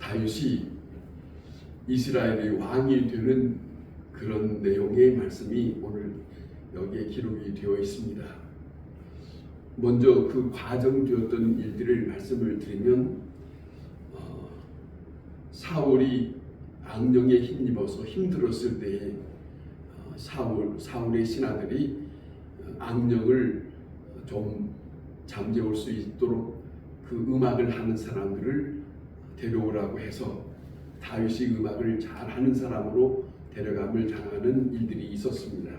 다윗이 이스라엘의 왕이 되는 그런 내용의 말씀이 오늘 여기에 기록이 되어 있습니다. 먼저 그 과정되었던 일들을 말씀을 드리면 사울이 악령에 힘입어서 힘들었을 때에 사울의 신하들이 악령을 좀 잠재울 수 있도록 그 음악을 하는 사람들을 데려오라고 해서 다윗이 음악을 잘하는 사람으로 데려감을 당하는 일들이 있었습니다.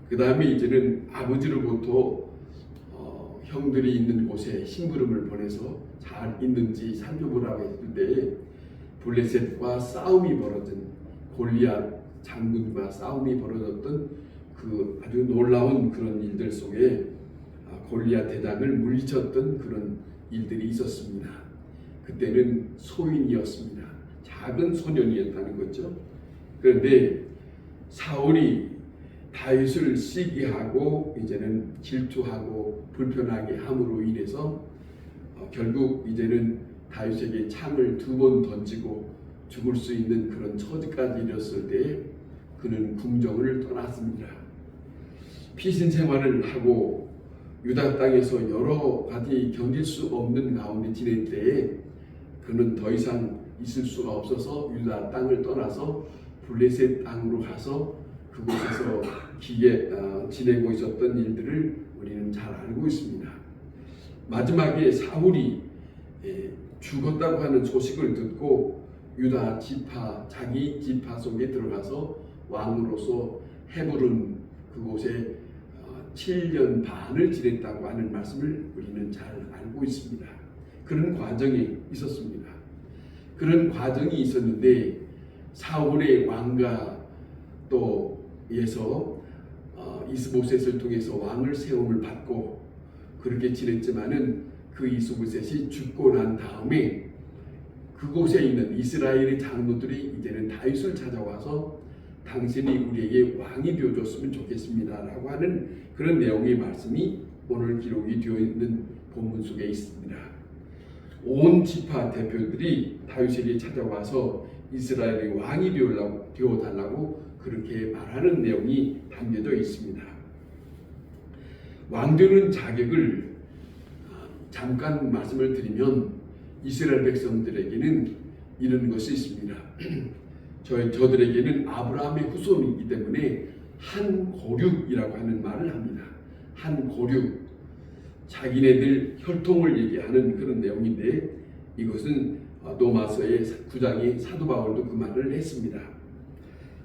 그 다음에 이제는 아버지로부터 형들이 있는 곳에 심부름을 보내서 잘 있는지 살펴보라고 했을 때에 블레셋과 싸움이 벌어진 골리앗 장군과 싸움이 벌어졌던 그 아주 놀라운 그런 일들 속에 골리앗 대장을 물리쳤던 그런 일들이 있었습니다. 그때는 소인이었습니다. 작은 소년이었다는 거죠. 그런데 사울이 다윗을 시기하고 이제는 질투하고 불편하게 함으로 인해서 결국 이제는 다윗에게 창을 2번 던지고 죽을 수 있는 그런 처지까지 이르렀을 때에 그는 궁정을 떠났습니다. 피신 생활을 하고 유다 땅에서 여러 가지 견딜 수 없는 가운데 지낼 때에 그는 더 이상 있을 수가 없어서 유다 땅을 떠나서 블레셋 땅으로 가서 그곳에서 지내고 있었던 일들을 우리는 잘 알고 있습니다. 마지막에 사울이 죽었다고 하는 소식을 듣고 유다 지파, 자기 지파 속에 들어가서 왕으로서 헤브론 그곳에 7년 반을 지냈다고 하는 말씀을 우리는 잘 알고 있습니다. 그런 과정이 있었습니다. 그런 과정이 있었는데 사울의 왕가 또에서 이스보셋을 통해서 왕을 세움을 받고 그렇게 지냈지만은 그 이스보셋이 죽고 난 다음에 그곳에 있는 이스라엘의 장로들이 이제는 다윗을 찾아와서 당신이 우리에게 왕이 되어줬으면 좋겠습니다 라고 하는 그런 내용의 말씀이 오늘 기록이 되어 있는 본문 속에 있습니다. 온 지파 대표들이 다윗에게 찾아와서 이스라엘의 왕이 되어달라고 그렇게 말하는 내용이 담겨져 있습니다. 왕 되는 자격을 잠깐 말씀을 드리면 이스라엘 백성들에게는 이런 것이 있습니다. 저들에게는 아브라함의 후손이기 때문에 한 고륙이라고 하는 말을 합니다. 한 고륙, 자기네들 혈통을 얘기하는 그런 내용인데 이것은 로마서의 9장의 사도 바울도 그 말을 했습니다.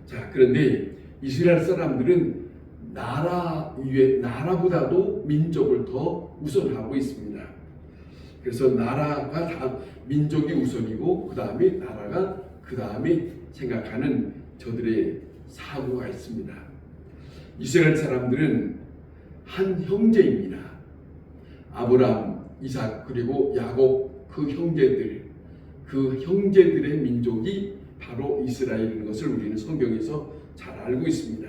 자, 그런데 이스라엘 사람들은 나라보다도 민족을 더 우선하고 있습니다. 그래서 나라가 민족이 우선이고 그 다음에 나라가 그 다음에 생각하는 저들의 사고가 있습니다. 이스라엘 사람들은 한 형제입니다. 아브라함, 이삭 그리고 야곱 그 형제들의 민족이 바로 이스라엘인 것을 우리는 성경에서 잘 알고 있습니다.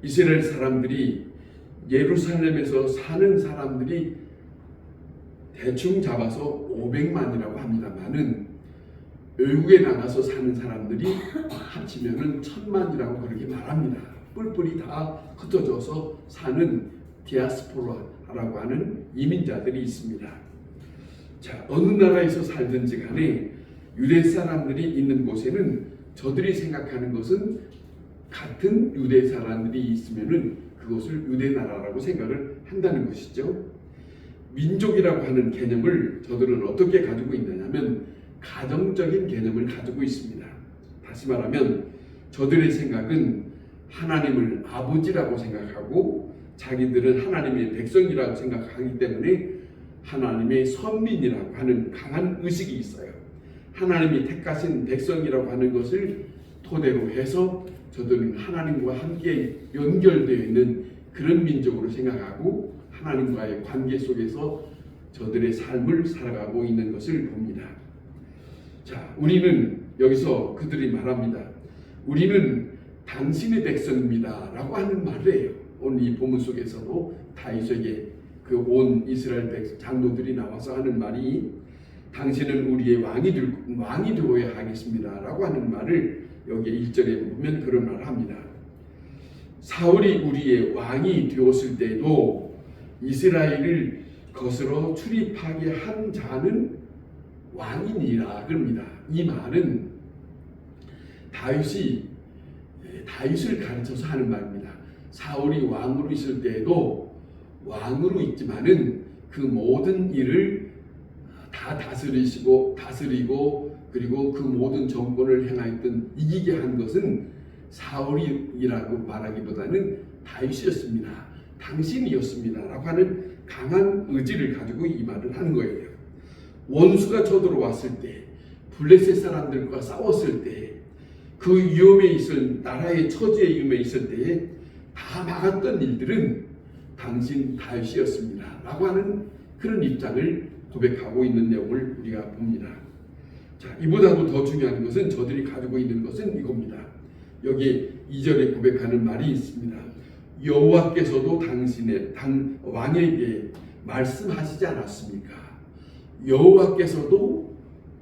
이스라엘 사람들이 예루살렘에서 사는 사람들이 대충 잡아서 500만이라고 합니다만은 외국에 나가서 사는 사람들이 합치면은 1000만이라고 그렇게 말합니다. 뿔뿔이 다 흩어져서 사는 디아스포라라고 하는 이민자들이 있습니다. 자, 어느 나라에서 살든지 간에 유대 사람들이 있는 곳에는 저들이 생각하는 것은 같은 유대 사람들이 있으면은 그것을 유대 나라라고 생각을 한다는 것이죠. 민족이라고 하는 개념을 저들은 어떻게 가지고 있느냐면 가정적인 개념을 가지고 있습니다. 다시 말하면 저들의 생각은 하나님을 아버지라고 생각하고 자기들은 하나님의 백성이라고 생각하기 때문에 하나님의 선민이라고 하는 강한 의식이 있어요. 하나님이 택하신 백성이라고 하는 것을 토대로 해서 저들은 하나님과 함께 연결되어 있는 그런 민족으로 생각하고 하나님과의 관계 속에서 저들의 삶을 살아가고 있는 것을 봅니다. 자, 우리는 여기서 그들이 말합니다. 우리는 당신의 백성입니다 라고 하는 말을 해요. 오늘 이 본문 속에서도 다윗에게 그 온 이스라엘 장로들이 나와서 하는 말이 당신은 우리의 왕이 되어야 하겠습니다 라고 하는 말을 여기 1절에 보면 그런 말을 합니다. 사울이 우리의 왕이 되었을 때도 이스라엘을 거스러 출입하게 한 자는 왕이니라 그럽니다. 이 말은 다윗을 가르쳐서 하는 말입니다. 사울이 왕으로 있을 때에도 왕으로 있지만은 그 모든 일을 다 다스리고 그리고 그 모든 정권을 행하였던 이기게 한 것은 사울이라고 말하기보다는 다윗이었습니다. 당신이었습니다 라고 하는 강한 의지를 가지고 이 말을 하는 거예요. 원수가 쳐들어왔을 때, 블레셋 사람들과 싸웠을 때, 그 위험에 있을 나라의 처지의 위험에 있을 때에 다 막았던 일들은 당신 다윗이었습니다 라고 하는 그런 입장을 고백하고 있는 내용을 우리가 봅니다. 자, 이보다도 더 중요한 것은 저들이 가지고 있는 것은 이겁니다. 여기 2절에 고백하는 말이 있습니다. 여호와께서도 당신의 왕에게 말씀하시지 않았습니까? 여호와께서도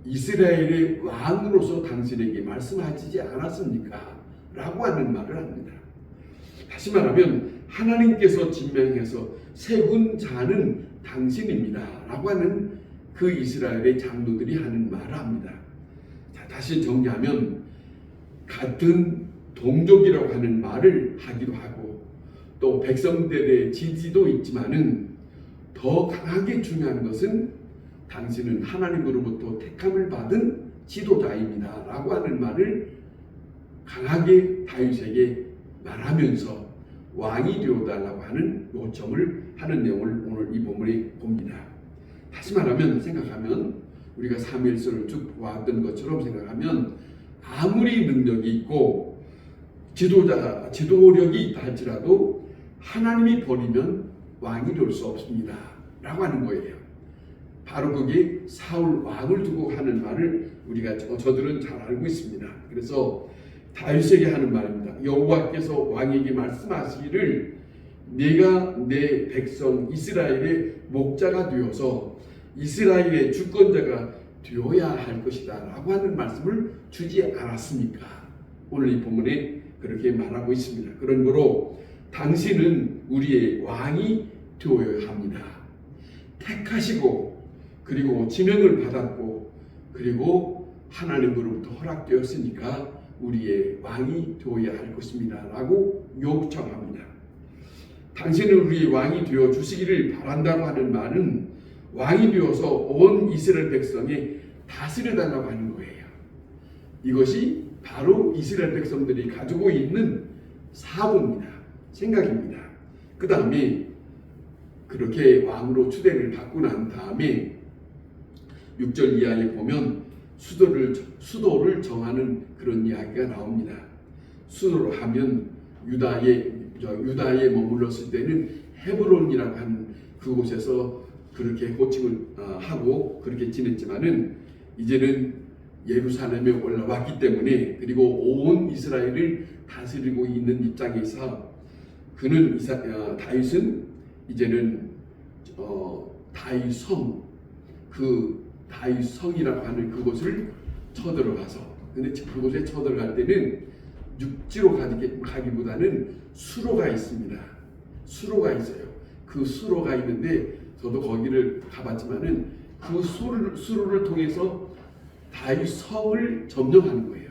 이스라엘의 왕으로서 당신에게 말씀하시지 않았습니까? 라고 하는 말을 합니다. 다시 말하면 하나님께서 진명해서 세운 자는 당신입니다 라고 하는 그 이스라엘의 장로들이 하는 말을 합니다. 자, 다시 정리하면 같은 동족이라고 하는 말을 하기도 하고 또 백성들의 지지도 있지만은 더 강하게 중요한 것은 당신은 하나님으로부터 택함을 받은 지도자입니다 라고 하는 말을 강하게 다윗에게 말하면서 왕이 되어달라고 하는 요청을 하는 내용을 오늘 이 본문에 봅니다. 다시 말하면 생각하면 우리가 사무엘서를 쭉 보았던 것처럼 생각하면 아무리 능력이 있고 지도력이 있다 할지라도 하나님이 버리면 왕이 될 수 없습니다 라고 하는 거예요. 바로 그게 사울 왕을 두고 하는 말을 우리가 저들은 잘 알고 있습니다. 그래서 다윗에게 하는 말입니다. 여호와께서 왕에게 말씀하시기를 내가 내 백성 이스라엘의 목자가 되어서 이스라엘의 주권자가 되어야 할 것이다 라고 하는 말씀을 주지 않았습니까? 오늘 이 본문에 그렇게 말하고 있습니다. 그러므로 당신은 우리의 왕이 되어야 합니다. 택하시고 그리고 지명을 받았고 그리고 하나님으로부터 허락되었으니까 우리의 왕이 되어야 할 것입니다 라고 요청합니다. 당신은 우리의 왕이 되어 주시기를 바란다고 하는 말은 왕이 되어서 온 이스라엘 백성에 다스려달라고 하는 거예요. 이것이 바로 이스라엘 백성들이 가지고 있는 사고입니다. 생각입니다. 그 다음에 그렇게 왕으로 추대를 받고 난 다음에 6절 이하에 보면 수도를 정하는 그런 이야기가 나옵니다. 수도로 하면 유다에 머물렀을 때는 헤브론이라고 하는 그곳에서 그렇게 호칭을 하고 그렇게 지냈지만은 이제는 예루살렘에 올라왔기 때문에 그리고 온 이스라엘을 다스리고 있는 입장에서 다윗은 이제는 다윗성이라고 하는 그곳을 쳐들어가서 근데 그곳에 쳐들어갈 때는 육지로 가기보다는 수로가 있습니다. 수로가 있어요. 그 수로가 있는데 저도 거기를 가봤지만은 그 수로를 통해서 다윗성을 점령하는 거예요.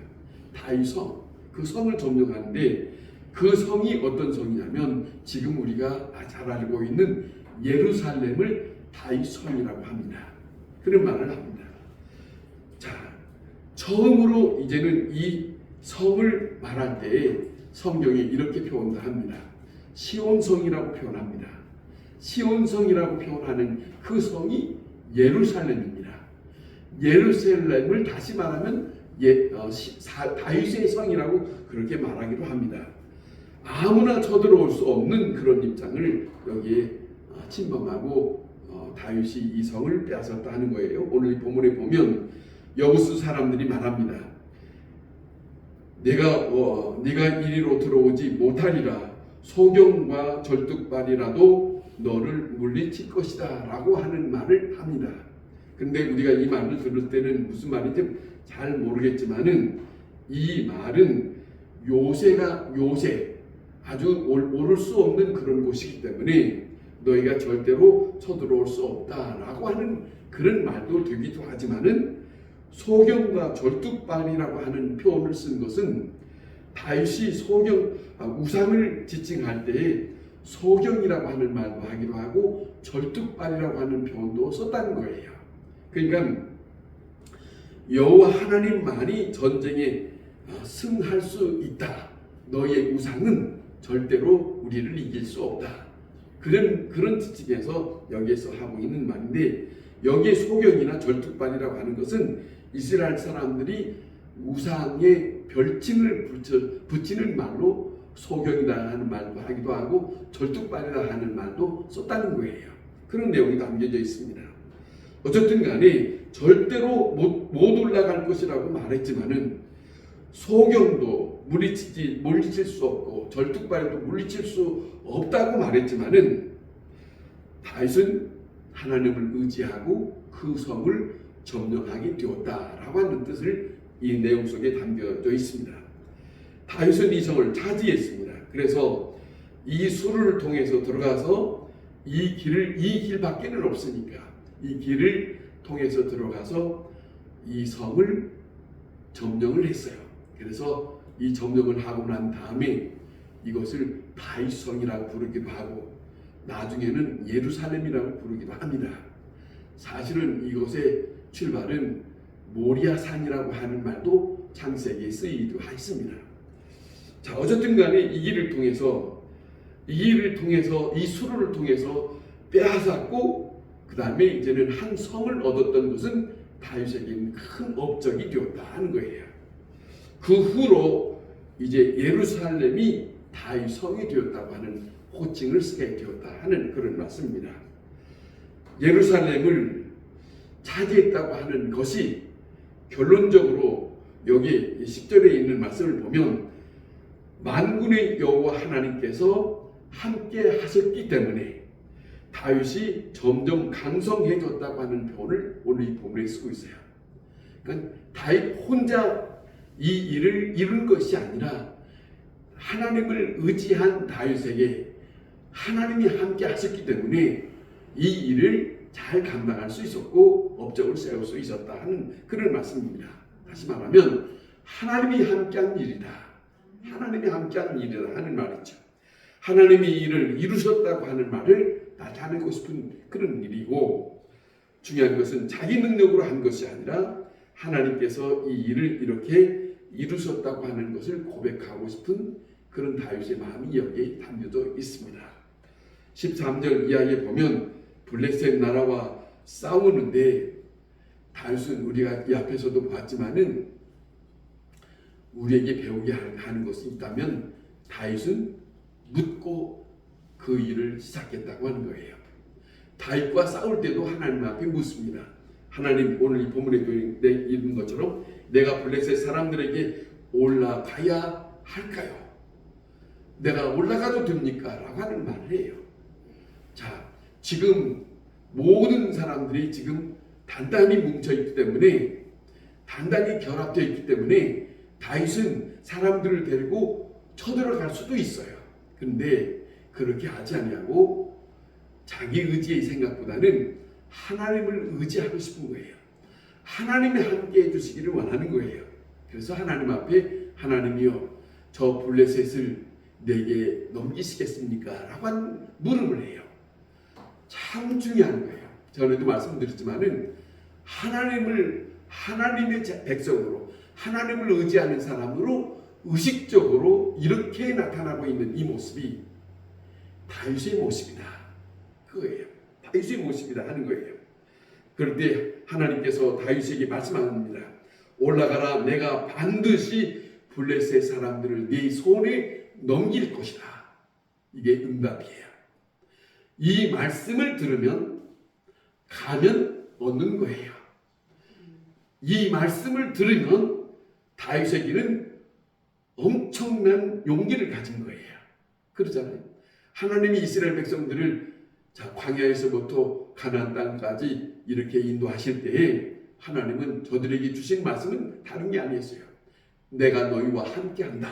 다윗성, 그 성을 점령하는데 그 성이 어떤 성이냐면 지금 우리가 잘 알고 있는 예루살렘을 다윗성이라고 합니다. 그런 말을 합니다. 자, 처음으로 이제는 이 성을 말할 때에 성경에 이렇게 표현합니다. 시온성이라고 표현합니다. 시온성이라고 표현하는 그 성이 예루살렘입니다. 예루살렘을 다시 말하면 다윗의 성이라고 그렇게 말하기도 합니다. 아무나 쳐들어올 수 없는 그런 입장을 여기에 침범하고 다윗이 이 성을 빼앗았다 하는 거예요. 오늘 이 본문에 보면 여부수 사람들이 말합니다. 네가 이리로 들어오지 못하리라. 소경과 절뚝발이라도 너를 물리칠 것이다 라고 하는 말을 합니다. 근데 우리가 이 말을 들을 때는 무슨 말인지 잘 모르겠지만은 이 말은 요새 아주 오를 수 없는 그런 곳이기 때문에 너희가 절대로 쳐들어올 수 없다라고 하는 그런 말도 되기도 하지만은 소경과 절뚝발이라고 하는 표현을 쓴 것은 다윗이 우상을 지칭할 때에 소경이라고 하는 말도 하기도 하고 절뚝발이라고 하는 표현도 썼다는 거예요. 그러니까 여호와 하나님만이 전쟁에 승할 수 있다. 너희의 우상은 절대로 우리를 이길 수 없다. 그런 지침에서 여기에서 하고 있는 말인데, 여기에 소경이나 절뚝발이라고 하는 것은 이스라엘 사람들이 우상에 별칭을 붙이는 말로 소경이다 하는 말도 하기도 하고 절뚝발이다 하는 말도 썼다는 거예요. 그런 내용이 담겨져 있습니다. 어쨌든 간에 절대로 못 올라갈 것이라고 말했지만은 소경도 물리칠 수 없고 절뚝발도 물리칠 수 없다고 말했지만은 다윗은 하나님을 의지하고 그 성을 점령하게 되었다라고 하는 뜻을 이 내용 속에 담겨져 있습니다. 다윗은 이 성을 차지했습니다. 그래서 이 수를 통해서 들어가서 이 길밖에는 없으니까 이 길을 통해서 들어가서 이 성을 점령을 했어요. 그래서 이 점령을 하고 난 다음에 이것을 다윗성이라고 부르기도 하고 나중에는 예루살렘이라고 부르기도 합니다. 사실은 이것의 출발은 모리아산이라고 하는 말도 창세기에 쓰이기도 했습니다. 자, 어쨌든 간에 이 길을 통해서 이 수로를 통해서 빼앗았고 그 다음에 이제는 한 성을 얻었던 것은 다윗에게는 큰 업적이 되었다 하는 거예요. 그 후로 이제 예루살렘이 다윗 성이 되었다고 하는 호칭을 쓰게 되었다 하는 그런 말씀입니다. 예루살렘을 차지했다고 하는 것이 결론적으로 여기 10절에 있는 말씀을 보면 만군의 여호와 하나님께서 함께 하셨기 때문에 다윗이 점점 강성해졌다고 하는 표현을 오늘 이 본문에 쓰고 있어요. 그러니까 다윗 혼자 이 일을 이룬 것이 아니라 하나님을 의지한 다윗에게 하나님이 함께 하셨기 때문에 이 일을 잘 감당할 수 있었고 업적을 세울 수 있었다 하는 그런 말씀입니다. 다시 말하면 하나님이 함께한 일이다. 하나님이 함께한 일이다 하는 말이죠. 하나님이 이 일을 이루셨다고 하는 말을 나타내고 싶은 그런 일이고, 중요한 것은 자기 능력으로 한 것이 아니라 하나님께서 이 일을 이렇게 이루셨다고 하는 것을 고백하고 싶은 그런 다윗의 마음이 여기에 담겨져 있습니다. 13절 이하에 보면 블레셋 나라와 싸우는데 다윗은 우리가 이 앞에서도 봤지만은 우리에게 배우게 하는 것이 있다면 다윗은 묻고 그 일을 시작했다고 하는 거예요. 다윗과 싸울 때도 하나님 앞에 묻습니다. 하나님, 오늘 이 본문에 읽은 것처럼 내가 블레셋 사람들에게 올라가야 할까요? 내가 올라가도 됩니까? 라고 하는 말을 해요. 자, 지금 모든 사람들이 지금 단단히 뭉쳐있기 때문에, 단단히 결합되어 있기 때문에 다윗은 사람들을 데리고 쳐들어갈 수도 있어요. 그런데 그렇게 하지 아니하고 자기 의지의 생각보다는 하나님을 의지하고 싶은 거예요. 하나님이 함께 해주시기를 원하는 거예요. 그래서 하나님 앞에 하나님이여 저 블레셋을 내게 넘기시겠습니까? 라고 한 물음을 해요. 참 중요한 거예요. 전에도 말씀드렸지만은 하나님의 백성으로, 하나님을 의지하는 사람으로 의식적으로 이렇게 나타나고 있는 이 모습이 다윗의 모습이다. 그거예요. 다윗의 모습이다 하는 거예요. 그런데 하나님께서 다윗에게 말씀합니다. 올라가라, 내가 반드시 블레셋 사람들을 네 손에 넘길 것이다. 이게 응답이에요. 이 말씀을 들으면 가면 얻는 거예요. 이 말씀을 들으면 다윗에게는 엄청난 용기를 가진 거예요. 그러잖아요. 하나님이 이스라엘 백성들을 광야에서부터 가나안 땅까지 이렇게 인도하실 때에 하나님은 저들에게 주신 말씀은 다른 게 아니었어요. 내가 너희와 함께한다.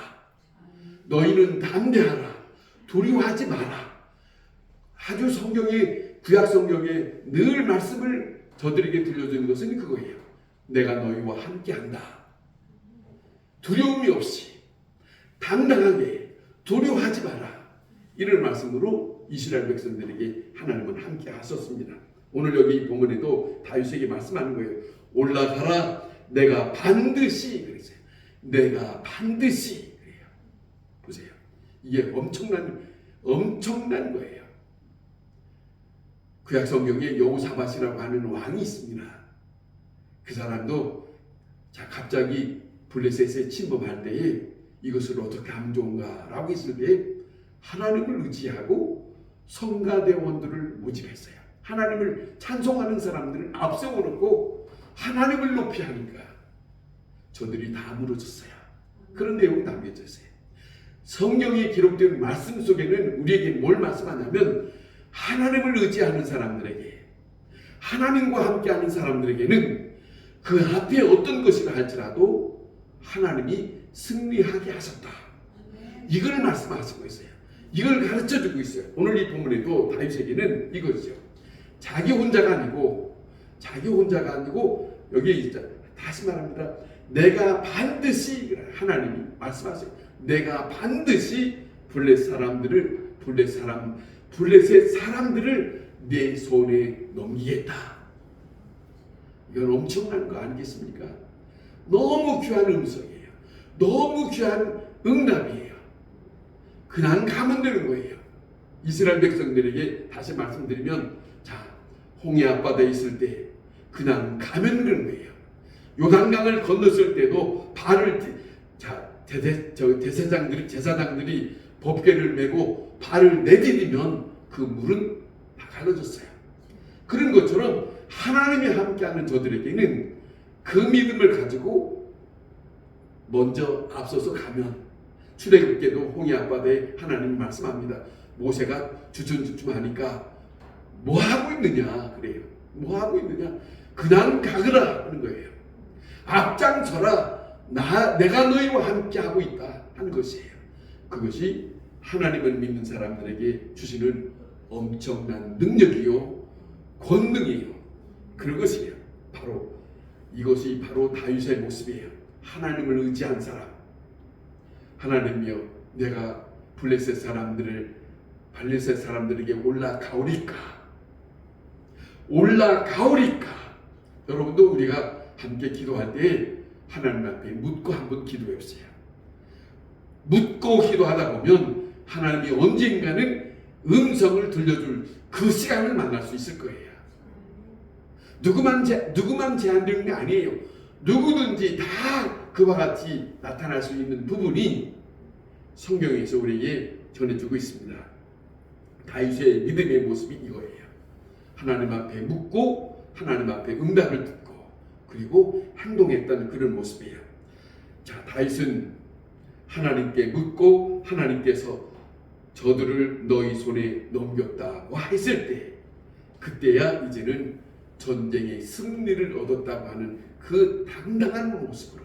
너희는 담대하라. 두려워하지 마라. 아주 성경에, 구약 성경에 늘 말씀을 저들에게 들려주는 것은 그거예요. 내가 너희와 함께한다. 두려움이 없이 당당하게 두려워하지 마라. 이런 말씀으로 이스라엘 백성들에게 하나님은 함께 하셨습니다. 오늘 여기 본문에도 다윗에게 말씀하는 거예요. 올라가라. 내가 반드시 그랬어요. 내가 반드시 그래요. 보세요. 이게 엄청난 거예요. 구약 성경에 여호사밧이라고 하는 왕이 있습니다. 그 사람도 갑자기 블레셋에 침범할 때에 이것을 어떻게 하면 좋은가라고 했을 때 하나님을 의지하고 성가대원들을 모집했어요. 하나님을 찬송하는 사람들을 앞세워놓고 하나님을 높이 하니까 저들이 다 무너졌어요. 그런 내용이 담겨져 있어요. 성경에 기록된 말씀 속에는 우리에게 뭘 말씀하냐면 하나님을 의지하는 사람들에게, 하나님과 함께하는 사람들에게는 그 앞에 어떤 것이라 할지라도 하나님이 승리하게 하셨다. 이걸 말씀하시고 있어요. 이걸 가르쳐주고 있어요. 오늘 이 본문에도 다윗에게는 이거죠. 자기 혼자가 아니고 여기 다시 말합니다. 내가 반드시, 하나님이 말씀하세요. 내가 반드시 블레셋 사람들을 내 손에 넘기겠다. 이건 엄청난 거 아니겠습니까? 너무 귀한 음성이에요. 너무 귀한 응답이에요. 그냥 가면 되는 거예요. 이스라엘 백성들에게 다시 말씀드리면, 홍해 앞바다에 있을 때 그냥 가면 되는 거예요. 요단강을 건넜을 때도 발을 제사장들이 법궤를 메고 발을 내디디면 그 물은 다 갈라졌어요. 그런 것처럼 하나님이 함께하는 저들에게는 그 믿음을 가지고 먼저 앞서서 가면, 출애굽기도 홍해 앞바다에 하나님이 말씀합니다. 모세가 주춤주춤하니까 뭐 하고 있느냐 그래요. 뭐 하고 있느냐? 그냥 가거라 하는 거예요. 앞장서라. 내가 너희와 함께 하고 있다 하는 것이에요. 그것이 하나님을 믿는 사람들에게 주시는 엄청난 능력이요, 권능이요. 그런 것이에요. 이것이 바로 다윗의 모습이에요. 하나님을 의지한 사람. 하나님이여, 내가 블레셋 사람들에게 올라가오리까. 여러분도 우리가 함께 기도할 때 하나님 앞에 묻고 한번 기도해 보세요. 묻고 기도하다 보면 하나님이 언젠가는 음성을 들려줄 그 시간을 만날 수 있을 거예요. 누구만 제한되는 게 아니에요. 누구든지 다 그와 같이 나타날 수 있는 부분이 성경에서 우리에게 전해주고 있습니다. 다윗의 믿음의 모습이 이거예요. 하나님 앞에 묻고 하나님 앞에 응답을 듣고 그리고 행동했다는 그런 모습이에요. 다윗은 하나님께 묻고 하나님께서 저들을 너희 손에 넘겼다고 했을 때, 그때야 이제는 전쟁의 승리를 얻었다고 하는 그 당당한 모습으로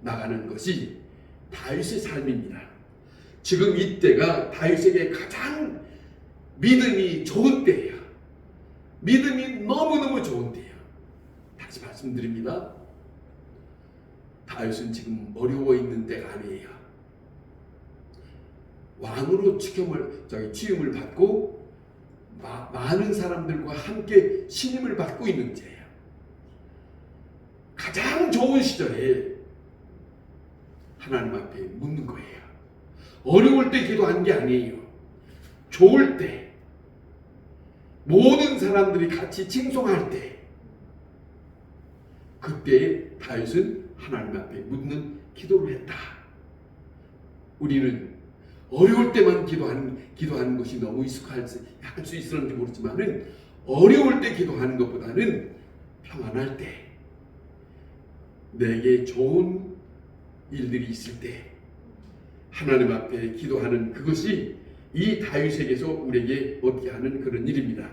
나가는 것이 다윗의 삶입니다. 지금 이때가 다윗에게 가장 믿음이 좋은 때예요. 믿음이 너무너무 좋은 때예요. 다시 말씀드립니다. 다윗은 지금 어려워 있는 때가 아니에요. 왕으로 취임을 받고 많은 사람들과 함께 신임을 받고 있는 때예요. 가장 좋은 시절에 하나님 앞에 묻는 거예요. 어려울 때 기도하는 게 아니에요. 좋을 때, 모든 사람들이 같이 칭송할 때, 그때 다윗은 하나님 앞에 묻는 기도를 했다. 우리는 어려울 때만 기도하는 것이 너무 익숙할 수 있었는지 모르지만은, 어려울 때 기도하는 것보다는 평안할 때, 내게 좋은 일들이 있을 때 하나님 앞에 기도하는 그것이 이 다윗에게서 우리에게 얻게 하는 그런 일입니다.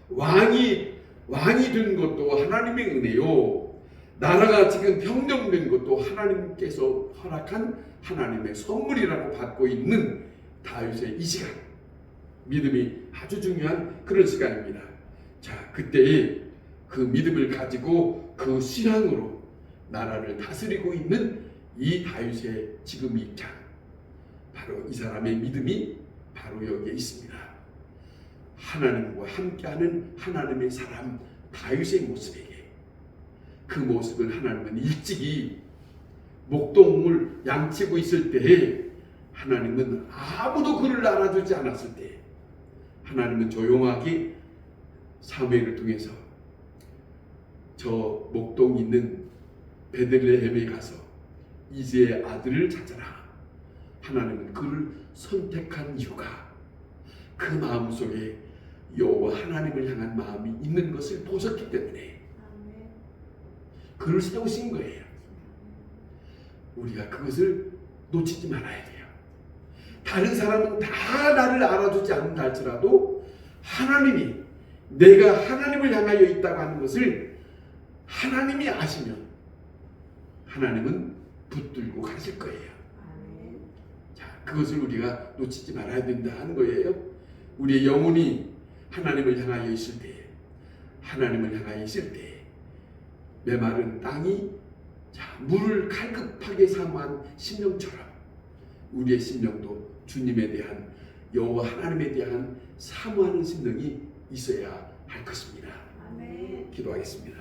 왕이 된 것도 하나님의 은혜요. 나라가 지금 평정된 것도 하나님께서 허락한 하나님의 선물이라고 받고 있는 다윗의 이 시간, 믿음이 아주 중요한 그런 시간입니다. 자, 그때에 그 믿음을 가지고 그 신앙으로 나라를 다스리고 있는 이 다윗의 지금 입장, 바로 이 사람의 믿음이 바로 여기에 있습니다. 하나님과 함께하는 하나님의 사람 다윗의 모습에게, 그 모습을 하나님은 일찍이 목동을 양치고 있을 때에 하나님은 아무도 그를 알아주지 않았을 때 하나님은 조용하게 사무엘을 통해서 저 목동 있는 베들레헴에 가서 이새의 아들을 찾아라. 하나님은 그를 선택한 이유가 그 마음속에 여호와 하나님을 향한 마음이 있는 것을 보셨기 때문에 그를 세우신 거예요. 우리가 그것을 놓치지 말아야 돼요. 다른 사람은 다 나를 알아주지 않는다 할지라도 하나님이, 내가 하나님을 향하여 있다고 하는 것을 하나님이 아시면 하나님은 붙들고 가실 거예요. 자, 그것을 우리가 놓치지 말아야 된다 하는 거예요. 우리의 영혼이 하나님을 향하여 있을 때, 하나님을 향하여 있을 때 메마른 땅이 물을 갈급하게 사모한 심령처럼 우리의 심령도 주님에 대한, 여호와 하나님에 대한 사모하는 심령이 있어야 할 것입니다. 아멘. 기도하겠습니다.